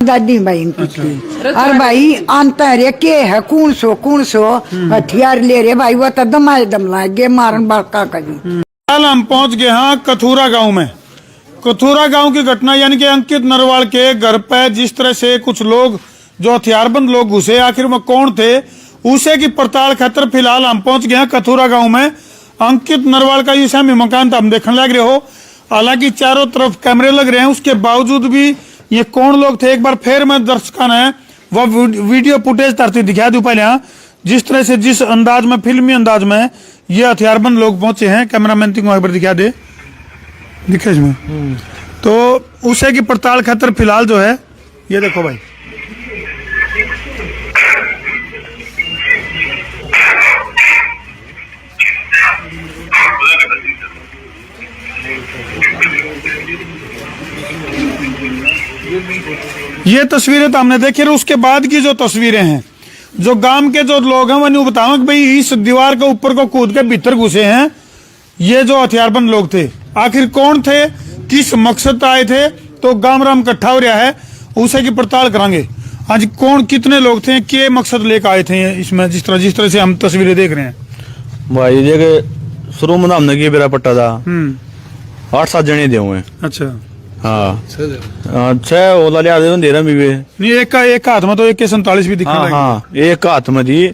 दादी भाई इनकी थी। और भाई अंतर के है कौन सो हथियार ले रे भाई वो तो दमाए दम लागे मारन बाका कभी। कल हम पहुंच गए हाँ कथूरा गांव में। कथूरा गांव की घटना यानी कि अंकित नरवाल के घर पे जिस तरह से कुछ लोग जो हथियारबंद लोग घुसे, आखिर में कौन थे उसे की पड़ताल खातर फिलहाल हम पहुंच गए हैं कथूरा गांव में। अंकित नरवाल का ये सामने मकान था, हम देखने लग रहे हो। हालांकि चारों तरफ कैमरे लग रहे हैं, उसके बावजूद भी ये कौन लोग थे एक बार फिर मैं दर्शकों ने वह वीडियो फुटेज तरती दिखा दूं पहले। यहाँ जिस तरह से जिस अंदाज में फिल्मी अंदाज में ये हथियारबंद लोग पहुंचे हैं, कैमरामैन को एक बार दिखा दे, दिखे इसमें। तो उसे की पड़ताल खातर फिलहाल जो है ये देखो भाई, ये तस्वीरें तो हमने देखी। उसके बाद की जो तस्वीरें हैं, जो गांव के जो लोग हैं वो बताओ कि भाई इस दीवार के ऊपर को कूद के भीतर घुसे हैं ये जो हथियारबंद लोग थे, आखिर कौन थे, किस मकसद आए थे। तो गांव राम इकट्ठा हो रहा है, उसे की पड़ताल करांगे आज कौन कितने लोग थे, क्या मकसद लेकर आए थे इसमें। जिस तरह से हम तस्वीरें देख रहे हैं भाई, देखे शुरू में हमने की बेरा पट्टा था 8-7 जने दे हुए। अच्छा हाँ 6 ओला लिया दे रहा नहीं, एक हाथ में तो एक 47 भी दिखा। हाँ एक हाथ में थी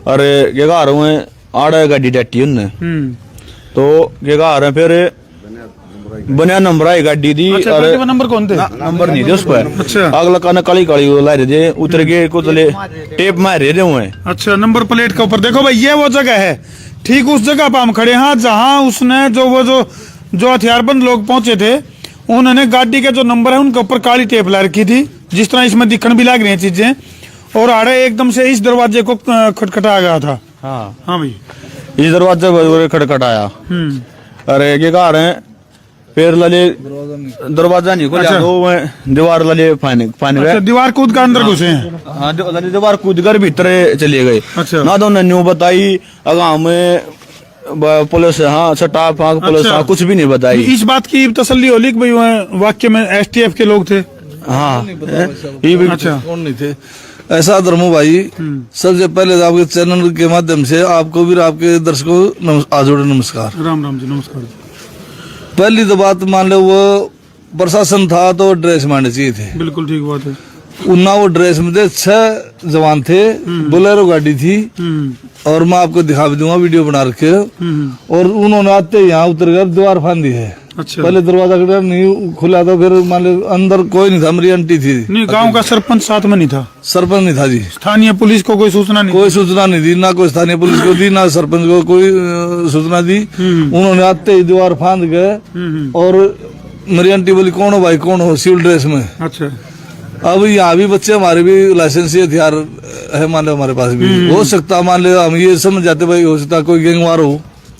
और ये गा रहे हैं 8 गाड़ी डटी उनने। तो ये गा रहे फिर बनिया नंबर आई गाड़ी दी। अच्छा, और नंबर कौन थे? नंबर नहीं थे उस पर। अच्छा, अगला काना काली ला रहे थे, उतर के कुछ टेप मार रहे हुए। अच्छा, नंबर प्लेट के ऊपर देखो भाई, ये वो जगह है, ठीक उस जगह पर हम खड़े हैं जहां उसने जो हथियारबंद लोग पहुंचे थे उन्होंने गाड़ी के जो नंबर है उनके ऊपर काली टेप ला रखी थी, जिस तरह इसमें दिखने भी लग रही है चीजें। और आड़े एकदम से इस दरवाजे को खटखटाया गया था। हाँ हाँ भाई, इस दरवाजे खटखटाया। अरे ये कहा रहे हैं फिर लले दरवाजा नहीं खोला। अच्छा। तो दीवार लले पानी अच्छा, दीवार कूद कर अंदर घुसे हैं। हाँ दीवार कूद कर भीतर चले गए। अच्छा। ना तो न्यू बताई आगाम में पुलिस, हाँ स्टाफ पुलिस। अच्छा। कुछ भी नहीं बताई। इस बात की तसल्ली होली कि भाई वहाँ वाक्य में STF के लोग थे। हाँ ये भी। अच्छा, कौन नहीं थे ऐसा धर्मो भाई। सबसे पहले आपके चैनल के माध्यम से आपको भी आपके दर्शकों आजोड़े नमस्कार। राम राम जी, नमस्कार। पहली तो बात मान लो वो प्रशासन था तो ड्रेस मारने चाहिए थे। बिल्कुल ठीक बात है। उन्ना वो ड्रेस में थे, 6 जवान थे, बोलेरो गाड़ी थी और मैं आपको दिखा भी दूंगा वीडियो बना रखे। और उन्होंने आते यहाँ उतर कर दीवार फांदी है। अच्छा। पहले दरवाजा नहीं खुला था, फिर मान लो अंदर कोई नहीं था, मेरी आंटी थी। नहीं, गांव का सरपंच साथ में नहीं था? सरपंच नहीं था जी। स्थानीय पुलिस को कोई सूचना नहीं? कोई सूचना नहीं दी, ना कोई स्थानीय पुलिस को दी, ना सरपंच को कोई सूचना दी। उन्होंने आते ही दीवार फांद गए और मेरी आंटी बोली कौन हो भाई, कौन हो, सिविल ड्रेस में। अच्छा। अब यहाँ भी बच्चे हमारे भी लाइसेंसी हथियार है, मान लो हमारे पास भी हो सकता, मान लो हम ये समझ जाते भाई हो सकता कोई गैंगवार हो।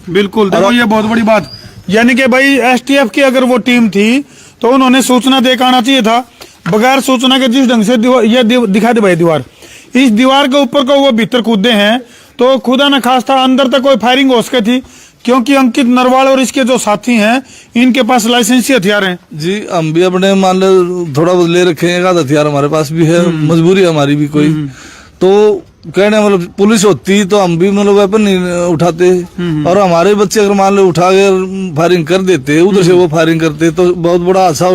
बिल्कुल, देखो ये बहुत बड़ी बात, यानी कि भाई STF की अगर वो टीम थी तो उन्होंने सूचना दे आना चाहिए था। बगैर सूचना के जिस ढंग से ये दिखा दे भाई दीवार, इस दीवार के ऊपर को वो भीतर कूदे हैं तो खुदा न खास्ता अंदर तक कोई फायरिंग हो सके थी, क्योंकि अंकित नरवाल और इसके जो साथी हैं इनके पास लाइसेंसी हथियार हैं। जी हम भी अपने मान लो थोड़ा बहुत ले रखे हैं, हथियार हमारे पास भी है, मजबूरी हमारी भी कोई। तो कहने मतलब पुलिस होती तो हम भी मतलब वेपन नहीं उठाते, और हमारे बच्चे अगर मान लो उठा के फायरिंग कर देते, उधर से वो फायरिंग करते तो बहुत बड़ा हादसा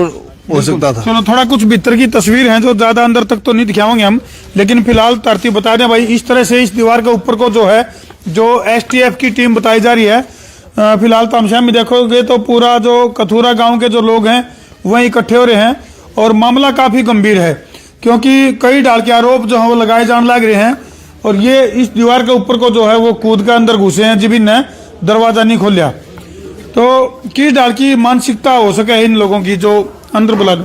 हो सकता था। चलो थोड़ा कुछ भीतर की तस्वीर है जो ज्यादा अंदर तक तो नहीं दिखाएंगे हम, लेकिन फिलहाल तरतीब बता दें भाई। इस तरह से इस दीवार के ऊपर को जो है जो STF की टीम बताई जा रही है, फिलहाल तामशाम में देखोगे तो पूरा जो कथूरा गांव के जो लोग हैं वही इकट्ठे हो रहे हैं और मामला काफी गंभीर है, क्योंकि कई डाल के आरोप जो है वो लगाए जाने लग रहे हैं। और ये इस दीवार के ऊपर को जो है वो कूद कर अंदर घुसे हैं, जिबिन ने दरवाजा नहीं खोलिया। तो किस डाल की मानसिकता हो सके इन लोगों की, जो अंदर बुला दो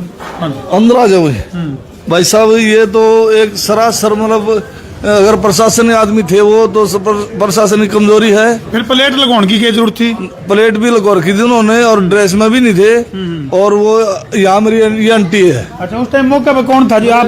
अंदर आ जाओ भाई साहब। ये तो एक सरासर मतलब अगर प्रशासनिक आदमी थे वो तो प्रशासनिक कमजोरी है। फिर प्लेट लगवाने की क्या जरूरत थी? प्लेट भी लगवा रखी थी उन्होंने और ड्रेस में भी नहीं थे। और वो यहाँ मेरी ये आंटी है। अच्छा, उस टाइम मौके पर कौन था जी? आप?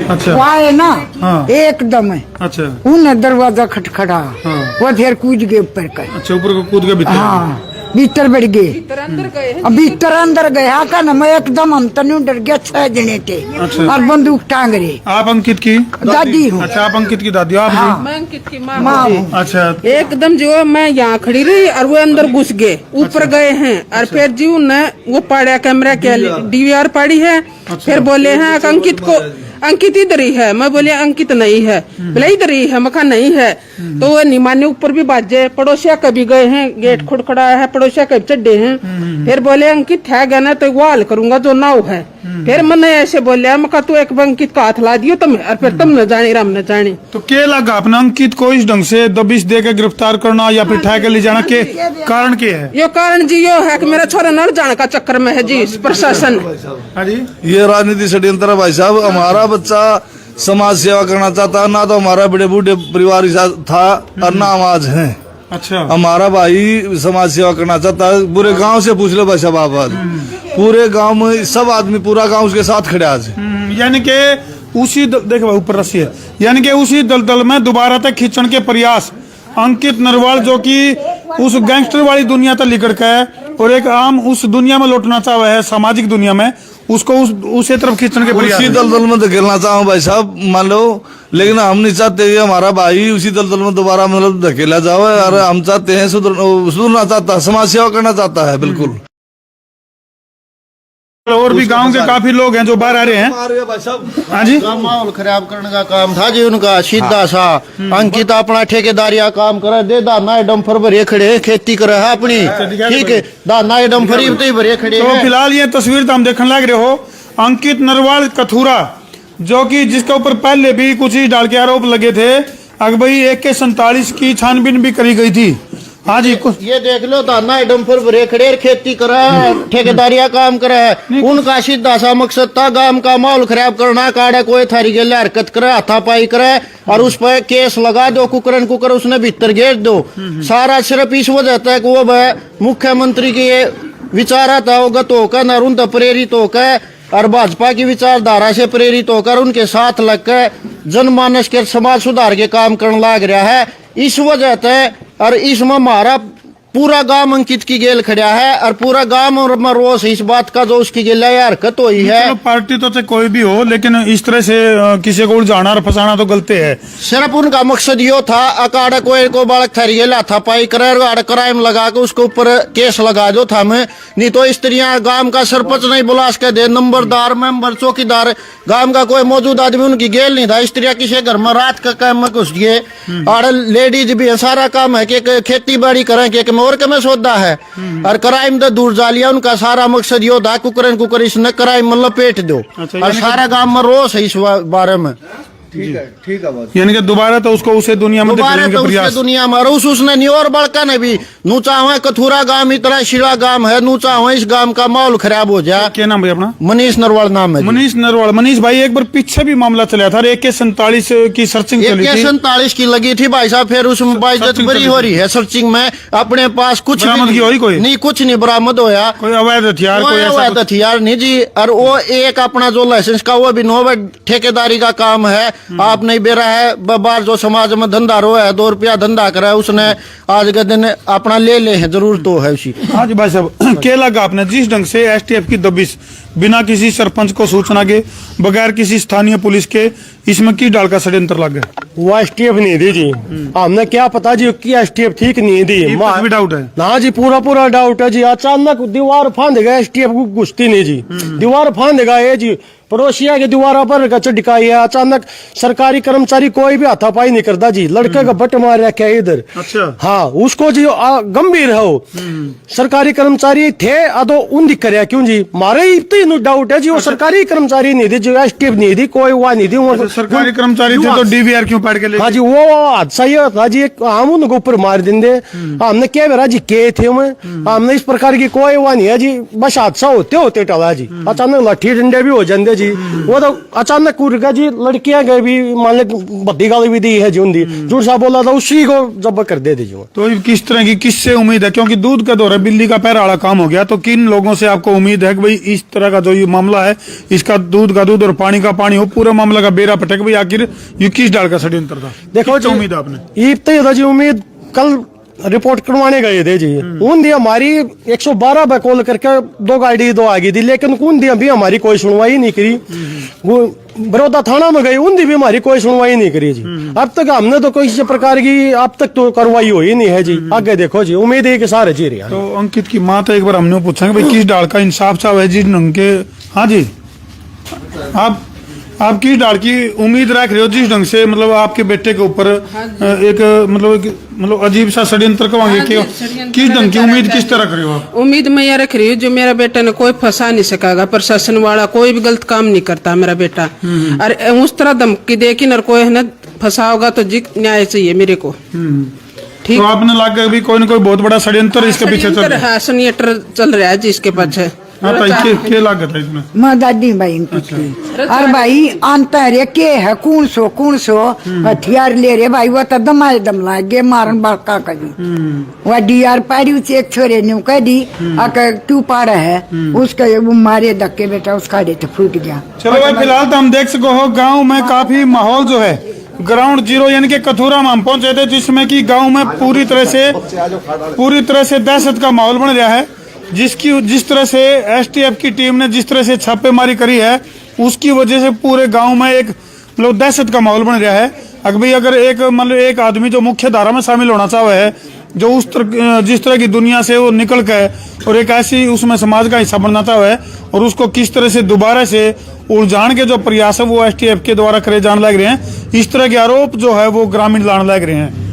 अच्छा, आए ना। हाँ। एकदम है। अच्छा, उन्हें दरवाजा खटखटा। हाँ। वो फिर कूद गए ऊपर का। अच्छा, ऊपर को कूद के भीतर। हाँ, भीतर बढ़ गए अंदर गए हैं। अब भीतर अंदर गया का ना मैं एकदम हम तनु डर गया 6 जने थे और बंदूक टांग रहे। आप अंकित की दादी हूँ। अच्छा, आप अंकित की दादी हो, आप हाँ। मैं अंकित की माँ माँ हूँ। हूँ। अच्छा, एकदम जो मैं यहाँ खड़ी रही और वो अंदर घुस गए, ऊपर गए हैं और फिर जीव ने वो पाड़ा कैमरा के डीवीआर पाड़ी है। फिर बोले हैं कि अंकित को, अंकित इधर ही है। मैं बोले अंकित नहीं है, बोले इधर ही है। मकान नहीं है तो वो निमाने ऊपर भी बाजे। पड़ोसिया कभी गए हैं, गेट खुड़खड़ाया है, पड़ोसिया कभी चढ़े हैं। फिर बोले अंकित है गया ना तो वो हाल करूंगा जो नाव है। फिर मैंने ऐसे बोलिया, मैं तू एक अंकित का हाथ ला दियो तुम्हें और फिर तुम न जाने राम न जाने। तो क्या लगा अपना अंकित को इस ढंग से दबिश दे के गिरफ्तार करना या फिर ठा के ले जाना के कारण क्या है? यो कारण जी यो है कि मेरा छोरा नर जाने का चक्कर में है जी प्रशासन। हाँ जी, ये राजनीति षड्यंत्र है भाई साहब। हमारा बच्चा समाज सेवा करना चाहता है, ना तो हमारा बड़े बूढ़े परिवार के साथ था और ना हम आज हैं। अच्छा, हमारा भाई समाज सेवा करना चाहता है। पूरे गांव से पूछ लो भाई साहब आप आज। पूरे गांव में सब आदमी, पूरा गांव उसके साथ खड़े आज। यानी कि उसी देखो भाई ऊपर रस्सी है, यानी कि उसी दलदल में दोबारा तक खींचने के प्रयास अंकित नरवाल जो कि उस गैंगस्टर वाली दुनिया तक लिकड़ का है और एक आम उस दुनिया में लौटना चाह है, सामाजिक दुनिया में, उसको उसी तरफ खींचने के प्रयास उसी दलदल में धकेलना चाहूँ भाई साहब, मान लो। लेकिन हम नहीं चाहते कि हमारा भाई उसी दलदल में दोबारा मतलब धकेला जाए। और हम चाहते हैं सुधरना चाहता है, समाज सेवा करना चाहता है। बिल्कुल। और भी गांव के काफी लोग हैं जो बाहर आ रहे हैं। हाँ जी, माहौल खराब करने का काम था जी उनका सीधा सा। अंकित अपना ठेकेदारिया काम करे, दे दाना डम्फर भरे खड़े हैं, खेती करे है अपनी, ठीक है। दाना डम्फरी तो भरे खड़े तो हैं। फिलहाल ये तस्वीर तो हम देखने लग रहे हो अंकित नरवाल कथूरा, जो कि जिसके ऊपर पहले भी कुछ ही डाल के आरोप लगे थे। अगर भाई AK-47 की छानबीन भी करी गई थी। हाँ जी, कुछ ये देख लो, दाना डम्फर भरे खड़े, खेती करे, ठेकेदारिया काम करे है। उनका सीधा सा मकसद था गांव का माहौल खराब करना। काड़ा कोई थारी गेले हरकत करे, हाथापाई करे और उस पर केस लगा दो, कुकरन कुकर उसने भीतर घेर दो। सारा सिर्फ इस वजह तक वो मुख्यमंत्री की विचारता अवगत होकर और उन प्रेरित होकर और भाजपा की विचारधारा से प्रेरित होकर उनके साथ लगकर जनमानस के समाज सुधार के काम करने लग रहा है। इस वजह से और इसमें हमारा पूरा गांव अंकित की गेल खड़ा है और पूरा गांव में रोष इस बात का जो उसकी गेल हरकत हुई है। चलो पार्टी तो चाहे कोई भी हो, लेकिन इस तरह से किसी को उलझाना और फंसाना तो गलती है। सिर्फ उनका मकसद यो था अकाड़ा कोई को बालक थारी गेल हाथापाई करे, क्राइम लगा के उसके ऊपर केस लगा दो था। में नहीं तो स्त्रियां गांव का सरपंच नहीं बुला के दे, नंबरदार मेंबर चौकीदार गांव का कोई मौजूद आदमी उनकी गेल नहीं था। स्त्रियां किसी घर में रात का काम में घुस गए और लेडीज भी सारा काम है कि खेती बाड़ी करें कि और के में सौदा है और क्राइम तो दूर जा लिया। उनका सारा मकसद यो था कुकरन कुकर इसने क्राइम में लपेट दो और सारा गांव में रोष है इस बारे में। ठीक है बात। यानी कि दोबारा तो उसको उसे दुनिया में दोबारा दिखाने तो के उसके प्रयास। दुनिया में रोष उसने नहीं। और बड़का ने भी नूचा हुआ कथूरा गांव इतना शिला गांव है, नूचा हुआ इस गांव का माहौल खराब हो जाए। क्या नाम भाई अपना? मनीष नरवाल नाम है जी। मनीष नरवाल। मनीष भाई, एक बार पीछे भी मामला चला था, AK-47 की सर्चिंग चली थी। AK-47 की लगी थी भाई साहब। फिर उसमें बाइज्जत बरी हो रही है सर्चिंग में। अपने पास कुछ बरामद की हुई कोई? नहीं, कुछ नहीं बरामद होया। कोई अवैध हथियार, कोई ऐसा अवैध हथियार नहीं जी। और वो एक अपना जो लाइसेंस का वो भी नोवे ठेकेदारी का काम है। आप नहीं बेरा है बार जो समाज में धंधा रो है, 2 रुपया धंधा करा है उसने आज के दिन अपना ले है, जरूर तो है उसी। हाँ जी भाई साहब, क्या लगा आपने जिस ढंग से STF की दबिश बिना किसी सरपंच को सूचना के, बगैर किसी स्थानीय पुलिस के, इसमें की डाल का षड्यंत्र लग गया? वो STF नहीं दी जी। हमने क्या पता जी कि STF ठीक नहीं दी। भी डाउट है ना जी, पूरा डाउट है जी। अचानक दीवार फांद गया, STF को घुसती नहीं जी। दीवार फांद गया जी, पड़ोसिया के दीवार पर चढ़काई है। अचानक सरकारी कर्मचारी कोई भी हाथापाई नहीं करता जी। लड़के का बट मार रखा है इधर। अच्छा, हाँ, उसको जी गंभीर है वो। सरकारी कर्मचारी थे अदो उन दिख रहा क्यों जी? मारे ही तो डाउट है जी। वो सरकारी कर्मचारी नहीं थी, जो STF नहीं थी, कोई वहाँ नहीं थी। सरकारी कर्मचारी थे तो DVR क्यों पाड़ के ले? हाँ जी, वो हादसा ही था जी। हम उनको ऊपर मार देंगे। हमने क्या मेरा जी के थे हमने इस प्रकार की कोई वहाँ नहीं है जी। बस हादसा होते होते टला जी। अचानक लाठी डंडे भी हो जाते जी। वो तो अचानक कूद गया जी। लड़कियां गए भी, मान ले बद्दी गाली भी दी है जी उनकी, झूठ सा बोला था, उसी को जब कर दे दी। तो किस तरह की, किससे उम्मीद है? क्योंकि दूध का दौर है, बिल्ली का पैर वाला काम हो गया। तो किन लोगों से आपको उम्मीद है कि भाई इस तरह का जो ये मामला है, इसका दूध का दूध और पानी का पानी हो, पूरा मामला का बेरा पटक भाई आखिर ये किस डाल का षड्यंत्र था? देखो किस उम्मीद है आपने? ये तो जी उम्मीद कल रिपोर्ट करवाने गए थे जी। उन दी हमारी 112 पे कॉल करके 2 गाड़ी 2 आ गई थी, लेकिन उन दी अभी हमारी कोई सुनवाई नहीं करी। वो बड़ौदा थाना में गई, उन दी भी हमारी कोई सुनवाई नहीं करी जी। अब तक हमने तो कोई प्रकार की अब तक तो कार्रवाई हुई नहीं है जी। आगे देखो जी, उम्मीद है कि सारे जी रहे। तो अंकित की माँ तो एक बार हमने पूछा कि भाई किस डाल का इंसाफ चाहे है जी ढंग के। हाँ जी, आप किस डाल की उम्मीद रख रहे हो जिस ढंग से मतलब आपके बेटे के ऊपर मतलब अजीब सा षड्यंत्र कहेंगे कि किस ढंग की उम्मीद किस तरह कर रहे हो आप? उम्मीद मैं ये रख रही हूँ, जो मेरा बेटा ने कोई फंसा नहीं सकेगा, प्रशासन वाला कोई भी गलत काम नहीं करता मेरा बेटा। और उस तरह धमकी देगी न कोई है ना फंसा होगा तो जी न्याय चाहिए मेरे को। ठीक, तो आपने लग गया भी कोई ना कोई बहुत बड़ा षड्यंत्र इसके पीछे चल रहा है। षड्यंत्र चल रहा है जी इसके पीछे। हाँ भाई, क्या लागत है इसमें? मैं दादी भाई इनकी थी। और भाई अंतर के है कौन सो हथियार ले रे भाई, वो तो दमाए दम लागे मारन बाका कभी। वह डीआर पारी से एक छोरे ने कह दी क्यों पारा है उसका, वो मारे धक्के बेटा उसका तो फूट गया। चलो भाई, फिलहाल तो हम देख सको हो गाँव में काफी माहौल जो है ग्राउंड जीरो यानी कि कथूरा में हम पहुंचे थे, जिसमें कि गांव में पूरी तरह से दहशत का माहौल बन रहा है। जिस तरह से एसटीएफ की टीम ने जिस तरह से छापेमारी करी है, उसकी वजह से पूरे गांव में एक मतलब दहशत का माहौल बन रहा है। अगर एक आदमी जो मुख्य धारा में शामिल होना चाहे है, जो जिस तरह की दुनिया से वो निकल के और एक ऐसी उसमें समाज का हिस्सा बनना चाहे है, और उसको किस तरह से दोबारा से उलझाने के जो प्रयास है वो एसटीएफ के द्वारा करे जाने लग रहे हैं, इस तरह के आरोप जो है वो ग्रामीण लाने लग रहे हैं।